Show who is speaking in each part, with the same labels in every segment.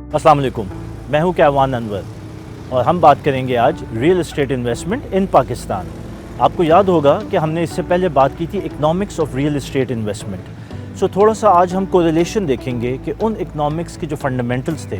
Speaker 1: अस्सलाम वालेकुम, मैं हूं कैवान अनवर और हम बात करेंगे आज रियल एस्टेट इन्वेस्टमेंट इन पाकिस्तान। आपको याद होगा कि हमने इससे पहले बात की थी economics of real estate investment. So थोड़ा सा आज हम कोरिलेशन देखेंगे कि उन इकनॉमिक्स के जो फंडामेंटल्स थे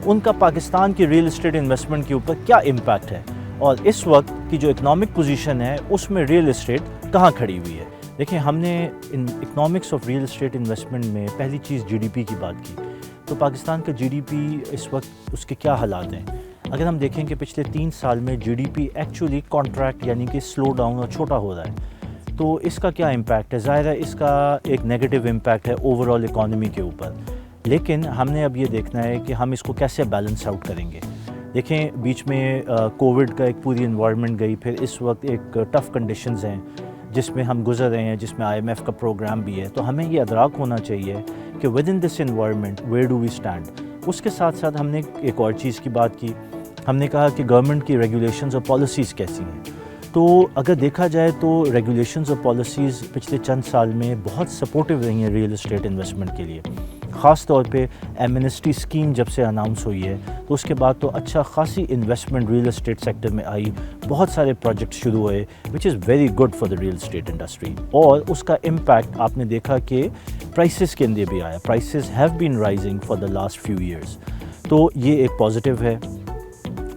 Speaker 1: उनका पाकिस्तान की रियल एस्टेट इन्वेस्टमेंट के ऊपर क्या इम्पैक्ट है और इस वक्त की जो इकनॉमिक पोजीशन है उसमें रियल एस्टेट कहाँ खड़ी हुई है। देखिए, हमने इन economics of real estate investment में पहली चीज़ जीडीपी की बात की। तो पाकिस्तान का जीडीपी इस वक्त उसके क्या हालात हैं। अगर हम देखें कि पिछले 3 साल में जीडीपी एक्चुअली कॉन्ट्रैक्ट यानी कि स्लो डाउन और छोटा हो रहा है, तो इसका क्या इम्पैक्ट है। ज़ाहिर है इसका एक नेगेटिव इम्पैक्ट है ओवरऑल इकॉनमी के ऊपर, लेकिन हमने अब ये देखना है कि हम इसको कैसे बैलेंस आउट करेंगे। देखें, बीच में कोविड का एक पूरी इन्वायरमेंट गई, फिर इस वक्त एक टफ़ कंडीशंस हैं जिसमें हम गुजर रहे हैं, जिसमें IMF का प्रोग्राम भी है। तो हमें ये अदराक होना चाहिए कि within this environment where do we stand. उसके साथ साथ हमने एक और चीज़ की बात की, हमने कहा कि गवर्नमेंट की रेगुलेशंस और पॉलिसीज़ कैसी हैं। तो अगर देखा जाए तो रेगुलेशंस और पॉलिसीज़ पिछले चंद साल में बहुत सपोर्टिव रही हैं रियल एस्टेट इन्वेस्टमेंट के लिए। ख़ास तौर पे एमनेस्टी स्कीम जब से अनाउंस हुई है तो उसके बाद तो अच्छा खासी इन्वेस्टमेंट रियल एस्टेट सेक्टर में आई, बहुत सारे प्रोजेक्ट शुरू हुए which is very good for the real estate industry. और उसका इम्पैक्ट आपने देखा कि प्राइसेस के अंदर भी आया। Prices have been rising for the last few years, तो ये एक पॉजिटिव है।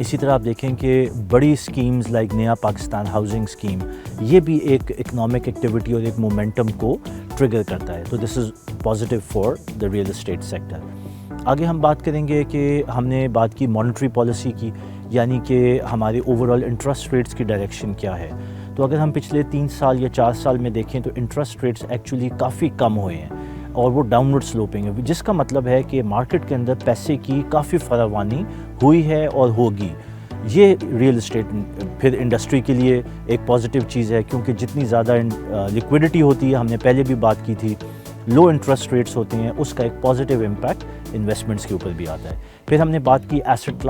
Speaker 1: इसी तरह आप देखें कि बड़ी स्कीम्स लाइक नया पाकिस्तान हाउसिंग स्कीम, ये भी एक इकनॉमिक एक्टिविटी और एक मोमेंटम को ट्रिगर करता है। तो this is positive for the real estate sector. आगे हम बात करेंगे कि हमने बात की मॉनेटरी पॉलिसी की, यानी कि हमारे ओवरऑल इंटरेस्ट रेट्स की डायरेक्शन क्या है। तो अगर हम पिछले 3 साल या 4 साल में देखें तो इंटरेस्ट रेट्स एक्चुअली काफ़ी कम हुए हैं और वो डाउनवर्ड स्लोपिंग है, जिसका मतलब है कि मार्केट के अंदर पैसे की काफ़ी फरावानी हुई है और होगी। ये रियल एस्टेट फिर इंडस्ट्री के लिए एक पॉजिटिव चीज़ है, क्योंकि जितनी ज़्यादा लिक्विडिटी होती है, हमने पहले भी बात की थी, लो इंटरेस्ट रेट्स होते हैं, उसका एक पॉजिटिव इम्पैक्ट इन्वेस्टमेंट्स के ऊपर भी आता है। फिर हमने बात की एसेट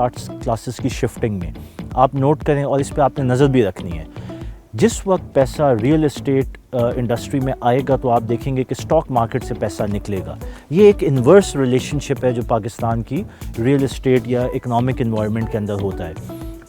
Speaker 1: क्लासेस की शिफ्टिंग में। आप नोट करें और इस पर आपने नज़र भी रखनी है, जिस वक्त पैसा रियल एस्टेट इंडस्ट्री में आएगा तो आप देखेंगे कि स्टॉक मार्केट से पैसा निकलेगा। ये एक इन्वर्स रिलेशनशिप है जो पाकिस्तान की रियल एस्टेट या इकोनॉमिक इन्वायरमेंट के अंदर होता है।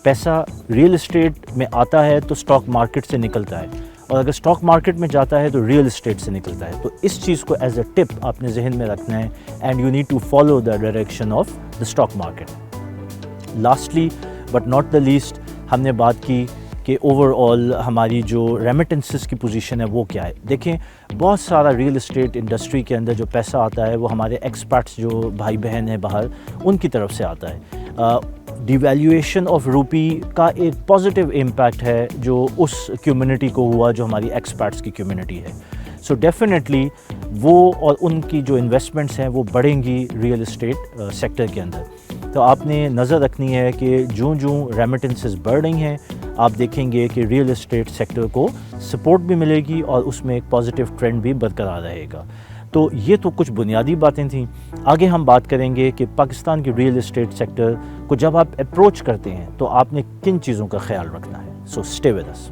Speaker 1: पैसा रियल एस्टेट में आता है तो स्टॉक मार्केट से निकलता है, और अगर स्टॉक मार्केट में जाता है तो रियल एस्टेट से निकलता है। तो इस चीज़ को एज अ टिप आपने जहन में रखना है, and you need to follow the direction of the stock market. Lastly but not the least, हमने बात की कि ओवरऑल हमारी जो रेमिटेंसेस की पोजीशन है वो क्या है। देखें, बहुत सारा रियल एस्टेट इंडस्ट्री के अंदर जो पैसा आता है वो हमारे एक्सपर्ट्स जो भाई बहन हैं बाहर, उनकी तरफ से आता है। डिवैल्यूएशन ऑफ रूपी का एक पॉजिटिव इम्पैक्ट है जो उस कम्युनिटी को हुआ जो हमारी एक्सपर्ट्स की कम्युनिटी है। सो डेफिनेटली वो और उनकी जो इन्वेस्टमेंट्स हैं वो बढ़ेंगी रियल एस्टेट सेक्टर के अंदर। तो आपने नज़र रखनी है कि जो रेमिटेंसेस बढ़ रही हैं, आप देखेंगे कि रियल एस्टेट सेक्टर को सपोर्ट भी मिलेगी और उसमें एक पॉजिटिव ट्रेंड भी बरकरार रहेगा। तो ये तो कुछ बुनियादी बातें थीं। आगे हम बात करेंगे कि पाकिस्तान की रियल एस्टेट सेक्टर को जब आप अप्रोच करते हैं तो आपने किन चीज़ों का ख्याल रखना है। So stay with us.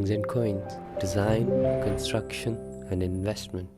Speaker 2: and coins, design, construction and investment.